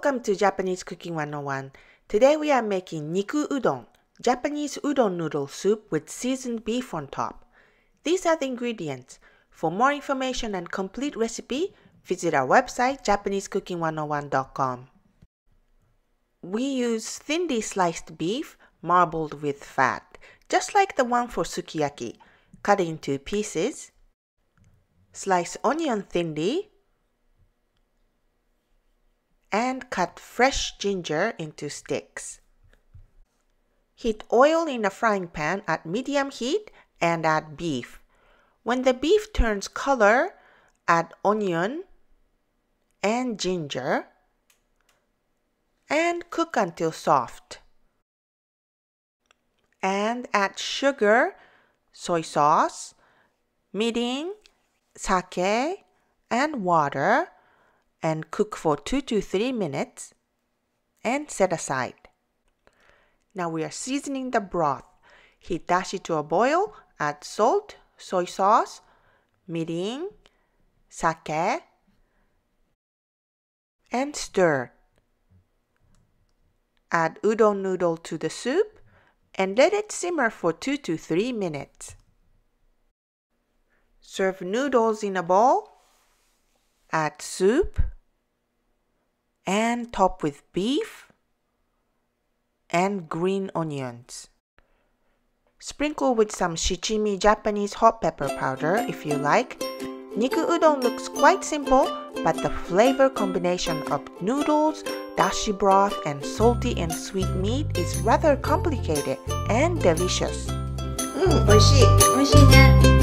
Welcome to Japanese Cooking 101. Today we are making Niku Udon, Japanese udon noodle soup with seasoned beef on top. These are the ingredients. For more information and complete recipe, visit our website japanesecooking101.com. We use thinly sliced beef marbled with fat, just like the one for sukiyaki. Cut into pieces. Slice onion thinly and cut fresh ginger into sticks. Heat oil in a frying pan at medium heat and add beef. When the beef turns color, add onion and ginger and cook until soft. And add sugar, soy sauce, mirin, sake, and water and cook for 2 to 3 minutes and set aside. Now we are seasoning the broth. Heat dashi to a boil, add salt, soy sauce, mirin, sake, and stir. Add udon noodle to the soup and let it simmer for 2 to 3 minutes. Serve noodles in a bowl. Add soup and top with beef and green onions. Sprinkle with some shichimi Japanese hot pepper powder if you like. Niku udon looks quite simple, but the flavor combination of noodles, dashi broth, and salty and sweet meat is rather complicated and delicious. 美味しいね。